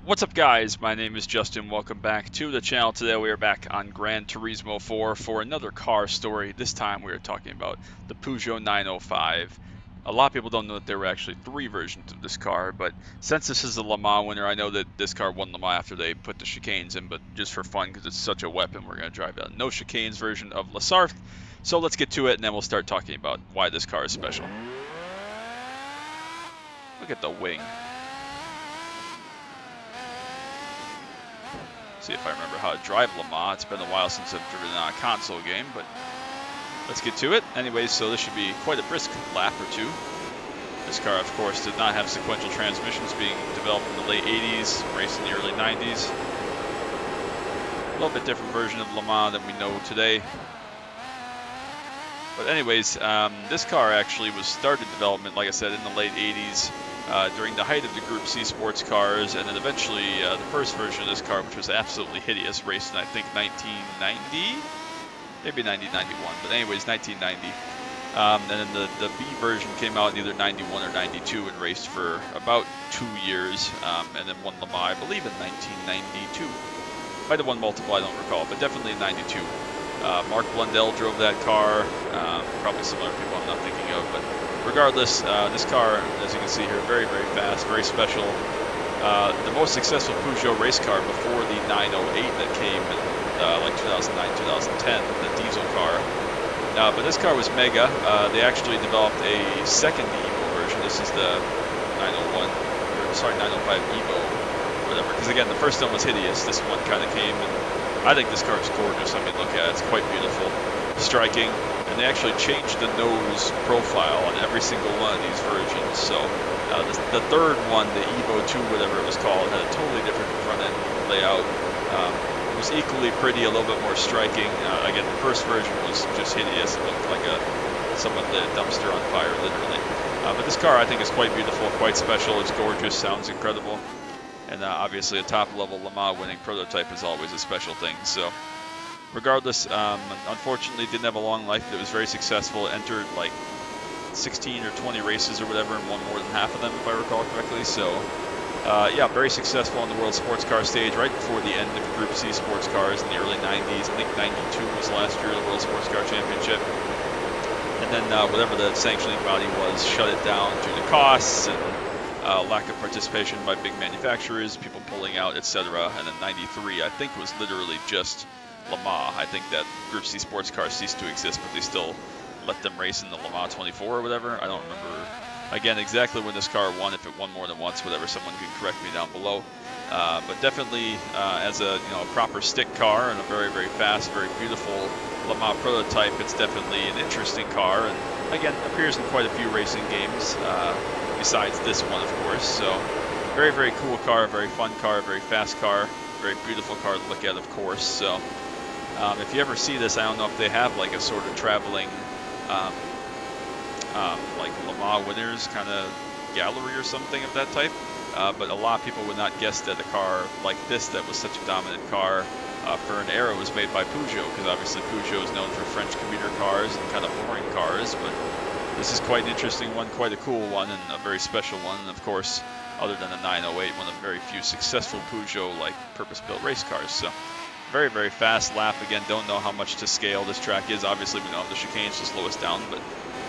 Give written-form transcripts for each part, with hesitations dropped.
What's up, guys? My name is Justin. Welcome back to the channel. Today we are back on Gran Turismo 4 for another car story. This time we are talking about the Peugeot 905. A lot of people don't know that there were actually three versions of this car, but since this is a Le Mans winner, I know that this car won Le Mans after they put the chicanes in, but just for fun, because it's such a weapon, we're going to drive a no chicanes version of Le Sarthe. So let's get to it, and then we'll start talking about why this car is special. Look at the wing. See if I remember how to drive Le Mans. It's been a while since I've driven on a console game, but let's get to it. Anyways, so this should be quite a brisk lap or two. This car, of course, did not have sequential transmissions, being developed in the late 80s, raced in the early 90s. A little bit different version of Le Mans than we know today. But anyways, this car actually was started development, like I said, in the late 80s. During the height of the Group C sports cars, and then eventually the first version of this car, which was absolutely hideous, raced in I think 1990, maybe 1991, but anyways 1990. And then the B version came out in either 91 or 92 and raced for about 2 years, and then won Le Mans, I believe, in 1992. Might have won multiple, I don't recall, but definitely in 92. Mark Blundell drove that car, probably similar people I'm not thinking of, but regardless, this car, as you can see here, very, very fast, very special. The most successful Peugeot race car before the 908 that came in like 2009, 2010, the diesel car. But this car was mega. They actually developed a second Evo version. This is the 901, or sorry, 905 Evo, whatever. Because again, the first one was hideous. This one kind of came, and I think this car is gorgeous. I mean, look at it. It's quite beautiful, striking. And they actually changed the nose profile on every single one of these versions. So the third one, the Evo 2, whatever it was called, had a totally different front end layout. It was equally pretty, a little bit more striking. Again, the first version was just hideous. It looked like someone lit a dumpster on fire, literally. But this car, I think, is quite beautiful, quite special. It's gorgeous, sounds incredible. And obviously a top-level Le Mans winning prototype is always a special thing. So regardless, unfortunately didn't have a long life, but it was very successful. It entered like 16 or 20 races or whatever and won more than half of them, if I recall correctly. So yeah, very successful on the World Sports Car stage right before the end of Group C sports cars in the early 90s. I think 92 was last year, the World Sports Car Championship. And then whatever the sanctioning body was shut it down due to costs and lack of participation by big manufacturers, people pulling out, etc. And then 93, I think, was literally just Le Mans. I think that Group C sports cars ceased to exist, but they still let them race in the Le Mans 24 or whatever. I don't remember, again, exactly when this car won, if it won more than once, whatever. Someone can correct me down below. But definitely as a proper stick car and a very, very fast, very beautiful Le Mans prototype, it's definitely an interesting car. And again, appears in quite a few racing games. Besides this one, of course. So very, very cool car, very fun car, very fast car, very beautiful car to look at, of course. So if you ever see this, I don't know if they have like a sort of traveling like Le Mans winners kind of gallery or something of that type. But a lot of people would not guess that a car like this, that was such a dominant car for an era, was made by Peugeot, because obviously Peugeot is known for French commuter cars and kind of boring cars, but this is quite an interesting one, quite a cool one, and a very special one. And of course, other than the 908, one of the very few successful Peugeot-like purpose-built race cars. So very, very fast lap. Again, don't know how much to scale this track is. Obviously, we don't have the chicanes to slow us down, but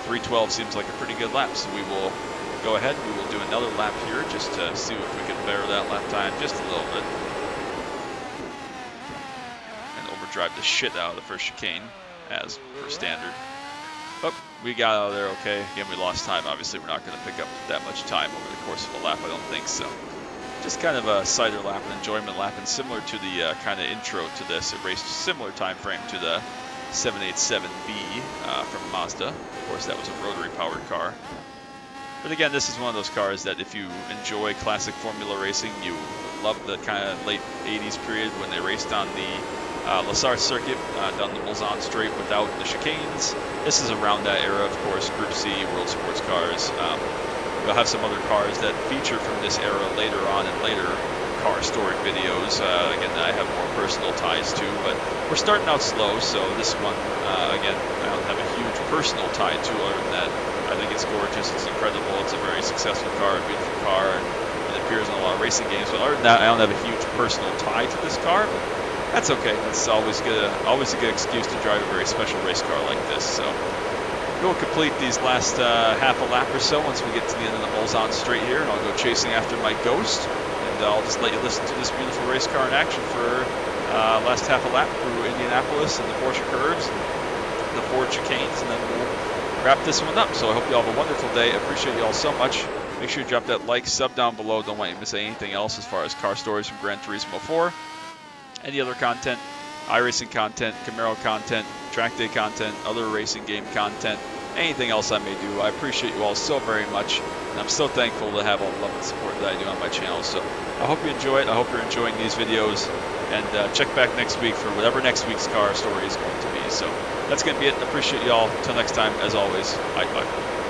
312 seems like a pretty good lap. So we will go ahead. We will do another lap here just to see if we can better that lap time just a little bit. And overdrive the shit out of the first chicane, as per standard. But we got out of there okay. Again, we lost time. Obviously, we're not going to pick up that much time over the course of a lap, I don't think so. Just kind of a cider lap, an enjoyment lap, and similar to the kind of intro to this, it raced a similar time frame to the 787B from Mazda. Of course, that was a rotary-powered car. But again, this is one of those cars that if you enjoy classic Formula racing, you love the kind of late 80s period when they raced on the Le Sarthe circuit, down the Mulsanne straight without the chicanes. This is around that era, of course, Group C, World Sports Cars. We'll have some other cars that feature from this era later on in later car story videos. Again, that I have more personal ties to, but we're starting out slow, so this one, again, I don't have a huge personal tie to other than that. I think it's gorgeous, it's incredible, it's a very successful car, a beautiful car, and it appears in a lot of racing games. But other than that, I don't have a huge personal tie to this car. But that's okay. It's always a good excuse to drive a very special race car like this. So we'll complete these last half a lap or so once we get to the end of the Mulsanne straight here, and I'll go chasing after my Ghost. And I'll just let you listen to this beautiful race car in action for last half a lap through Indianapolis and the Porsche curves, and the Ford chicanes, and then we'll wrap this one up. So I hope you all have a wonderful day. I appreciate you all so much. Make sure you drop that like, sub down below. Don't want you to miss anything else as far as car stories from Gran Turismo 4. Any other content, iRacing content, Camaro content, track day content, other racing game content, anything else I may do. I appreciate you all so very much, and I'm so thankful to have all the love and support that I do on my channel. So I hope you enjoy it. I hope you're enjoying these videos, and check back next week for whatever next week's car story is going to be. So that's going to be it. I appreciate you all. Until next time, as always, bye.